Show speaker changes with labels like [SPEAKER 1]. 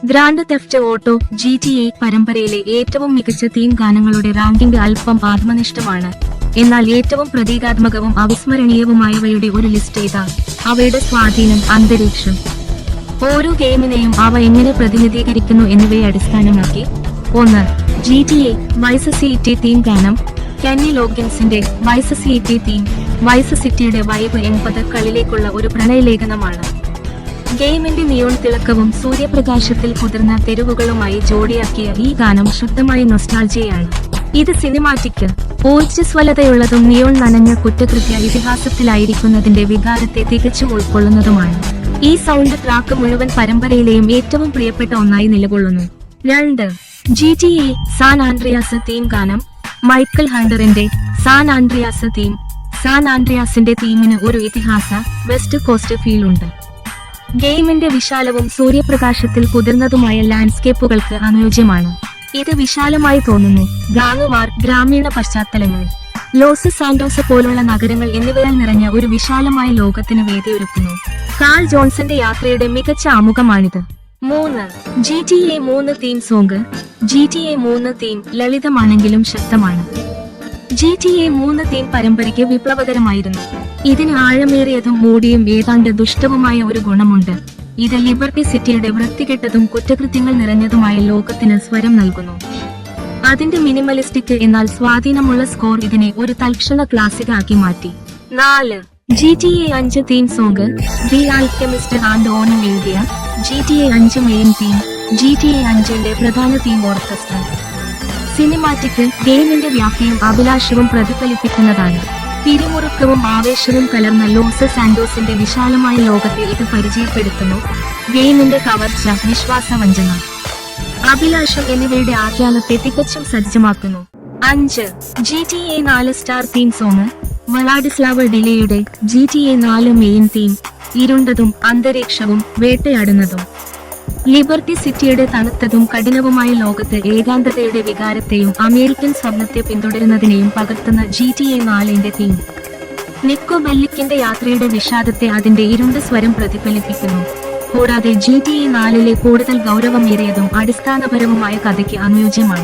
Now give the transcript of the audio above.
[SPEAKER 1] Grand theft auto GTA പരമ്പരയിലെ ഏറ്റവും മികച്ച തീം ഗാനങ്ങളുടെ റാങ്കിംഗ് അല്പം ആത്മനിഷ്ഠമാണ്. എന്നാൽ ഏറ്റവും പ്രതീകാത്മകവും അവിസ്മരണീയവുമായവയുടെ ഒരു ലിസ്റ്റ് ഇതാ. അവയുടെ സ്വാധീനം, അന്തരീക്ഷം, ഓരോ ഗെയിമിനെയും അവ എങ്ങനെ പ്രതിനിധീകരിക്കുന്നു എന്നിവയെ അടിസ്ഥാനമാക്കി. 1. GTA വൈസ് സിറ്റി തീം ഗാനം. കെന്നി ലോഗിൻസിന്റെ വൈസ് സിറ്റി തീം. വൈസ് സിറ്റിയുടെ വൈബ് 80കളിലേക്കുള്ള ഒരു പ്രണയലേഖനമാണ്. ഗെയിമിന്റെ നിയോൺ തിളക്കവും സൂര്യപ്രകാശത്തിൽ കുതിർന്ന തെരുവുകളുമായി ജോഡിയാക്കിയ ഈ ഗാനം ശുദ്ധമായ നൊസ്റ്റാൾജിയയാണ്. ഇത് സിനിമാറ്റിക്, ഊർജ്ജസ്വലതയുള്ളതും നിയോൺ നനഞ്ഞ കുറ്റകൃത്യ ഇതിഹാസത്തിലായിരിക്കുന്നതിന്റെ വികാരത്തെ തികച്ചും ഉൾക്കൊള്ളുന്നതുമാണ്. ഈ സൗണ്ട് ട്രാക്ക് മുഴുവൻ പരമ്പരയിലെയും ഏറ്റവും പ്രിയപ്പെട്ട ഒന്നായി നിലകൊള്ളുന്നു. 2. GTA സാൻ ആൻഡ്രിയാസ് തീം ഗാനം. മൈക്കൽ ഹണ്ടറിന്റെ സാൻ ആൻഡ്രിയാസ് തീം. സാൻ ആൻഡ്രിയാസിന്റെ തീമിന് ഒരു ഇതിഹാസ വെസ്റ്റ് കോസ്റ്റ് ഫീൽ ഉണ്ട്. ഗെയിമിന്റെ വിശാലവും സൂര്യപ്രകാശത്തിൽ കുതിർന്നതുമായ ലാൻഡ്സ്കേപ്പുകൾക്ക് അനുയോജ്യമാണ്. ഇത് വിശാലമായി തോന്നുന്നു. ഗാങ്ങുവാർ, ഗ്രാമീണ പശ്ചാത്തലങ്ങൾ, ലോസ് സാന്റോസ് പോലുള്ള നഗരങ്ങൾ എന്നിവയാൽ നിറഞ്ഞ ഒരു വിശാലമായ ലോകത്തിന് വേദിയൊരുക്കുന്നു. കാൾ ജോൺസന്റെ യാത്രയുടെ മികച്ച ആമുഖമാണിത്. 3. GTA 3 theme song. GTA 3 theme ലളിതമാണെങ്കിലും ശക്തമാണ്. GTA 3 തീം പരമ്പരയ്ക്ക് വിപ്ലവകരമായിരുന്നു. ഇതിന് ആഴമേറിയതും മൂടിയും ഏതാണ്ട് ദുഷ്ടവുമായ ഒരു ഗുണമുണ്ട്. ഇത് ലിബർട്ടി സിറ്റിയുടെ വൃത്തികെട്ടതും കുറ്റകൃത്യങ്ങൾ നിറഞ്ഞതുമായ ലോകത്തിന് സ്വരം നൽകുന്നു. അതിന്റെ മിനിമലിസ്റ്റിക് എന്നാൽ സ്വാധീനമുള്ള സ്കോർ ഇതിനെ ഒരു തൽക്ഷണ ക്ലാസിക് ആക്കി മാറ്റി. 4. GTA 5 theme song. The Alchemist and ഓണും എഴുതിയ GTA 5 മെയിൻ തീം. GTA 5ന്റെ പ്രധാന തീം ഓർക്കസ്ട്ര. സിനിമാറ്റിക്, ഗെയിമിന്റെ വ്യാപ്തിയും അഭിലാഷവും പ്രതിഫലിപ്പിക്കുന്നതാണ്. പിരിമുറുക്കവും ആവേശവും കലർന്ന ലോസ് സാന്റോസിന്റെ വിശാലമായ ലോകത്തെ ഇത് പരിചയപ്പെടുത്തുന്നു. ഗെയിമിന്റെ കവർച്ച, വിശ്വാസവഞ്ചന, അഭിലാഷം എന്നിവയുടെ ആഖ്യാനത്തെ തികച്ചും സജ്ജമാക്കുന്നു. 5. GTA 4 star theme song. Vladislav ഡിലേയുടെ GTA 4 മെയിൻ തീം. ഇരുണ്ടതും അന്തരീക്ഷവും വേട്ടയാടുന്നതും. ലിബർട്ടി സിറ്റിയുടെ തണുത്തതും കഠിനവുമായ ലോകത്ത് ഏകാന്തതയുടെ വികാരത്തെയും അമേരിക്കൻ സ്വപ്നത്തെ പിന്തുടരുന്നതിനെയും പകർത്തുന്ന GTA 4ന്റെ തീം. നിക്കോ ബെല്ലിക്കിന്റെ യാത്രയുടെ വിഷാദത്തെ അതിന്റെ ഇരുണ്ട സ്വരം പ്രതിഫലിപ്പിക്കുന്നു. കൂടാതെ GTA 4ലെ കൂടുതൽ ഗൗരവമേറിയതും അടിസ്ഥാനപരവുമായ കഥയ്ക്ക് അനുയോജ്യമാണ്.